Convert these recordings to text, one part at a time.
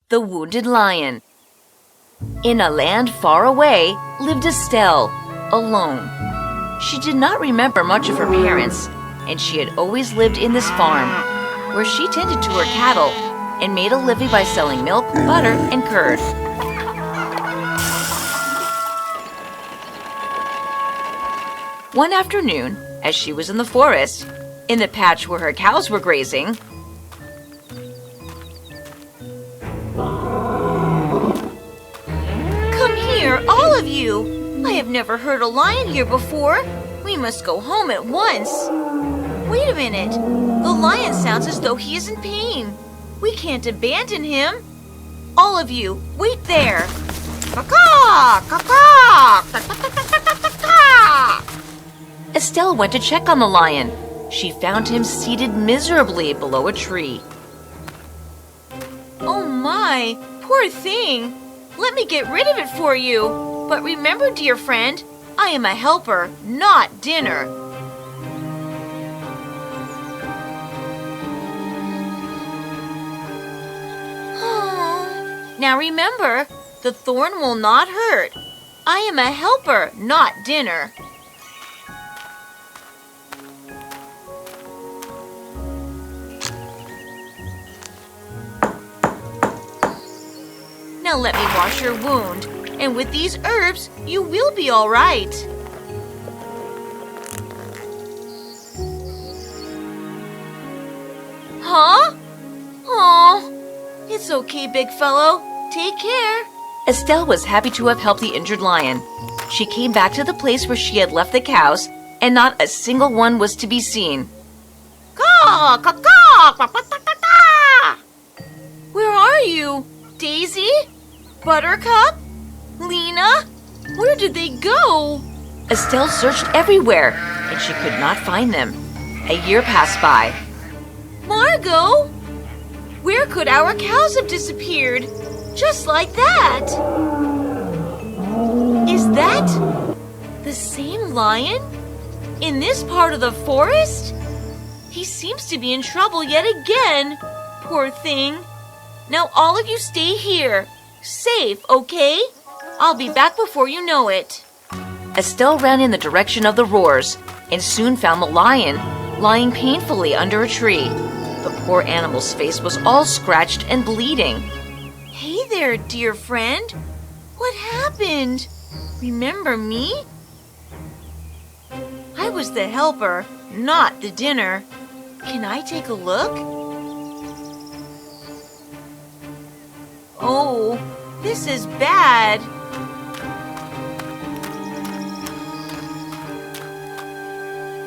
The Wounded Lion. In a land far away lived Estelle, alone. She did not remember much of her parents, and she had always lived in this farm, where she tended to her cattle and made a living by selling milk, butter, and curd. One afternoon, as she was in the forest, in the patch where her cows were grazing, "Come here, all of you! I have never heard a lion here before. We must go home at once." "Wait a minute. The lion sounds as though he is in pain. We can't abandon him. All of you, wait there." "Caw-caw! Caw-caw! Caw-caw-caw-caw-caw!" Estelle went to check on the lion. She found him seated miserably below a tree. "Oh my, poor thing. Let me get rid of it for you. But remember, dear friend, I am a helper, not dinner." Now remember, the thorn will not hurt. I am a helper, not dinner. Now let me wash your wound, and with these herbs, you will be all right. Huh? Oh, it's okay, big fellow. Take care. Estelle was happy to have helped the injured lion. She came back to the place where she had left the cows, and not a single one was to be seen. Caw, caw, caw, caw, caw, caw, caw. Where are you? Daisy? Buttercup? Lena? Where did they go? Estelle searched everywhere, and she could not find them. A year passed by. Margot? Where could our cows have disappeared? Just like that. Is that the same lion? In this part of the forest? He seems to be in trouble yet again. Poor thing. Now all of you stay here. Safe, okay? I'll be back before you know it. Estelle ran in the direction of the roars and soon found the lion lying painfully under a tree. The poor animal's face was all scratched and bleeding. Hey there, dear friend. What happened? Remember me? I was the helper, not the dinner. Can I take a look? Oh, this is bad.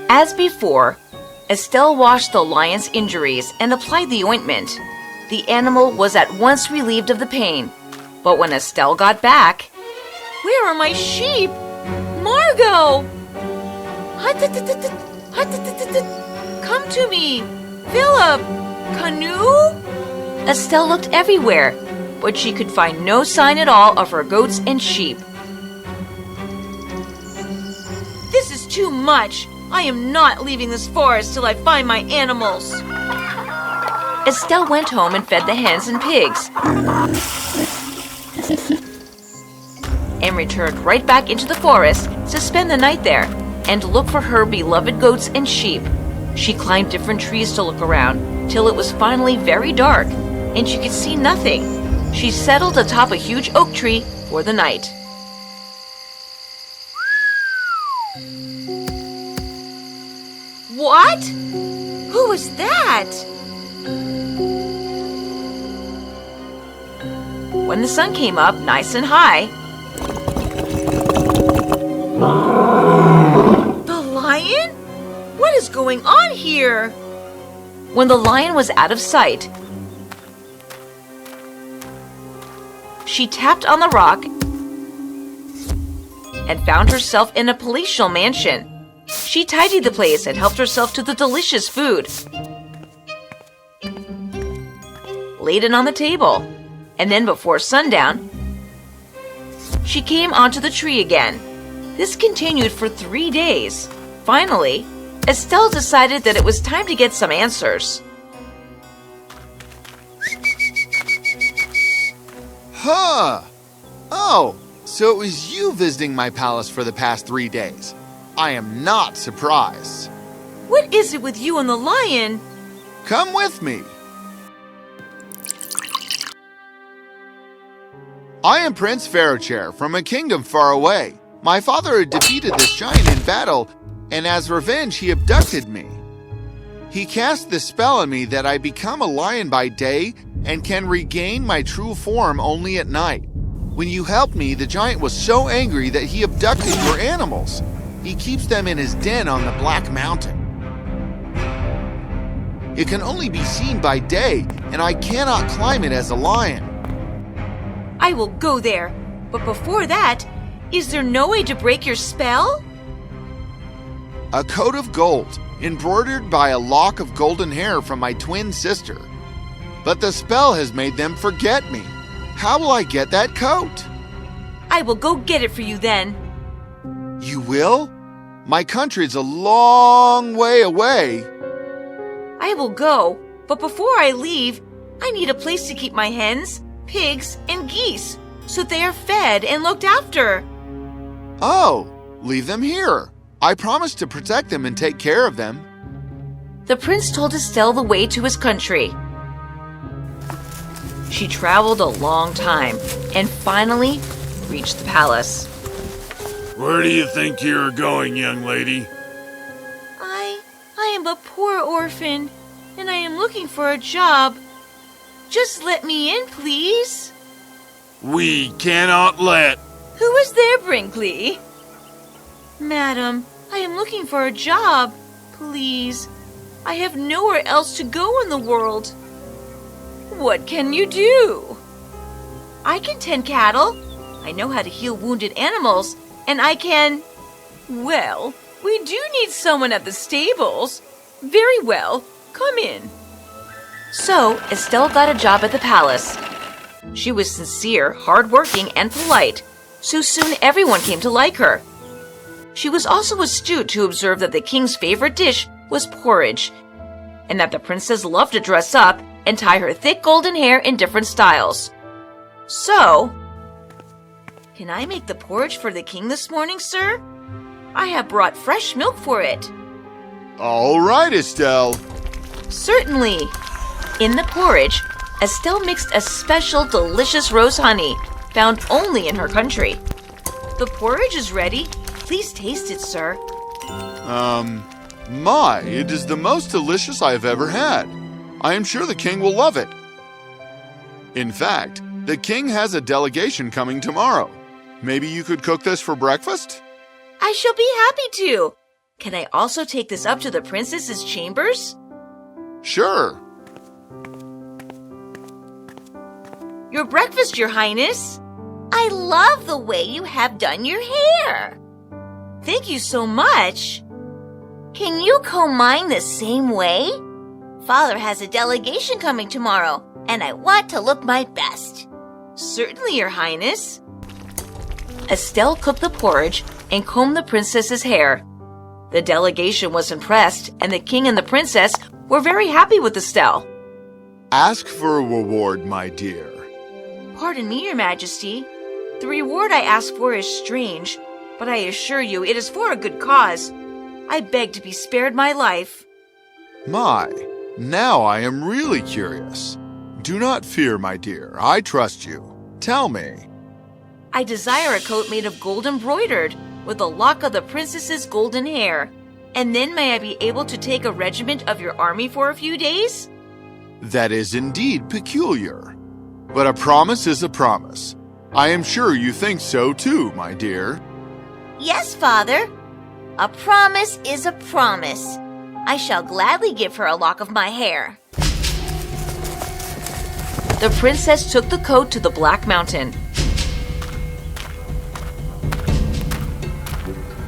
As before, Estelle washed the lion's injuries and applied the ointment. The animal was at once relieved of the pain. But when Estelle got back, "Where are my sheep? Margot! Come to me! Philip! Canoe?" Estelle looked everywhere, but she could find no sign at all of her goats and sheep. This is too much. I am not leaving this forest till I find my animals. Estelle went home and fed the hens and pigs, and returned right back into the forest to spend the night there and look for her beloved goats and sheep. She climbed different trees to look around till it was finally very dark and she could see nothing. She settled atop a huge oak tree for the night. What? Who was that? When the sun came up nice and high, The lion? What is going on here? when the lion was out of sight, she tapped on the rock and found herself in a palatial mansion. She tidied the place and helped herself to the delicious food, laid it on the table, and then before sundown, she came onto the tree again. This continued for 3 days. Finally, Estelle decided that it was time to get some answers. Huh! Oh, so it was you visiting my palace for the past 3 days. I am not surprised. What is it with you and the lion? Come with me. I am Prince Pharaohchair from a kingdom far away. My father had defeated this giant in battle, and as revenge, he abducted me. He cast this spell on me that I become a lion by day and can regain my true form only at night. When you helped me, the giant was so angry that he abducted your animals. He keeps them in his den on the Black Mountain. It can only be seen by day, and I cannot climb it as a lion. I will go there. But before that, is there no way to break your spell? A coat of gold, embroidered by a lock of golden hair from my twin sister. But the spell has made them forget me. How will I get that coat? I will go get it for you then. You will? My country is a long way away. I will go, but before I leave, I need a place to keep my hens, pigs, and geese so they are fed and looked after. Oh, leave them here. I promise to protect them and take care of them. The prince told Estelle the way to his country. She traveled a long time and finally reached the palace. Where do you think you're going, young lady? I am a poor orphan, and I am looking for a job. Just let me in, please. We cannot let. Who is there, Brinkley? Madam, I am looking for a job. Please. I have nowhere else to go in the world. What can you do? I can tend cattle. I know how to heal wounded animals, and I can... Well, we do need someone at the stables. Very well. Come in. So Estelle got a job at the palace. She was sincere, hardworking, and polite, so soon everyone came to like her. She was also astute to observe that the king's favorite dish was porridge, and that the princess loved to dress up and tie her thick golden hair in different styles. So, Can I make the porridge for the king this morning, sir? I have brought fresh milk for it. All right, Estelle. certainly. In the porridge, Estelle mixed a special delicious rose honey found only in her country. The porridge is ready. Please taste it, sir. It is the most delicious I have ever had. I am sure the king will love it. In fact, the king has a delegation coming tomorrow. Maybe you could cook this for breakfast? I shall be happy to. Can I also take this up to the princess's chambers? Sure. Your breakfast, your highness. I love the way you have done your hair. Thank you so much. Can you comb mine the same way? Father has a delegation coming tomorrow, and I want to look my best. Certainly, your highness. Estelle cooked the porridge and combed the princess's hair. The delegation was impressed, and the king and the princess were very happy with Estelle. Ask for a reward, my dear. Pardon me, your majesty. The reward I ask for is strange, but I assure you it is for a good cause. I beg to be spared my life. Now I am really curious. Do not fear, my dear. I trust you. Tell me. I desire a coat made of gold embroidered, with a lock of the princess's golden hair. And then may I be able to take a regiment of your army for a few days? That is indeed peculiar. But a promise is a promise. I am sure you think so too, my dear. Yes, father. A promise is a promise. I shall gladly give her a lock of my hair. The princess took the coat to the Black Mountain.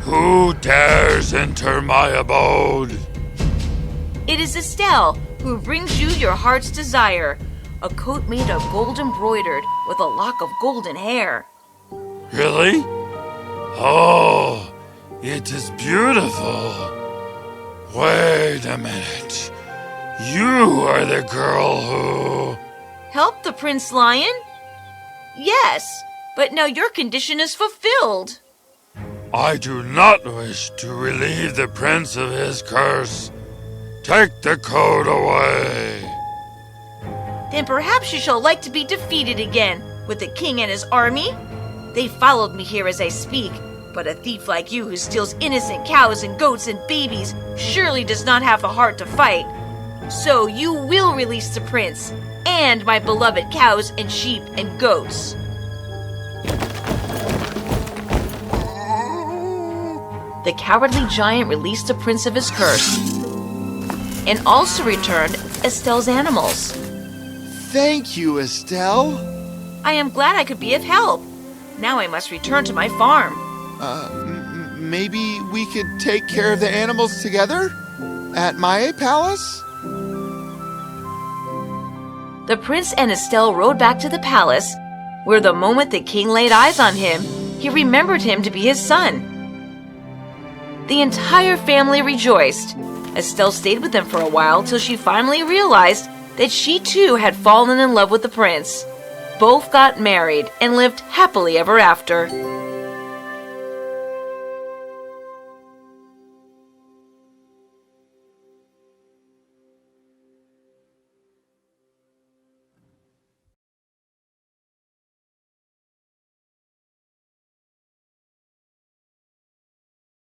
Who dares enter my abode? It is Estelle who brings you your heart's desire, a coat made of gold embroidered with a lock of golden hair. Really? Oh, it is beautiful. Wait a minute. You are the girl who... Help the Prince Lion? Yes, but now your condition is fulfilled. I do not wish to relieve the prince of his curse. Take the coat away. Then perhaps you shall like to be defeated again with the king and his army. They followed me here as I speak, but a thief like you who steals innocent cows and goats and babies surely does not have the heart to fight. So you will release the prince and my beloved cows and sheep and goats. The cowardly giant released the prince of his curse and also returned Estelle's animals. Thank you, Estelle. I am glad I could be of help. Now I must return to my farm. Maybe we could take care of the animals together? At my palace? The prince and Estelle rode back to the palace, where the moment the king laid eyes on him, he remembered him to be his son. The entire family rejoiced. Estelle stayed with them for a while till she finally realized that she too had fallen in love with the prince. Both got married and lived happily ever after.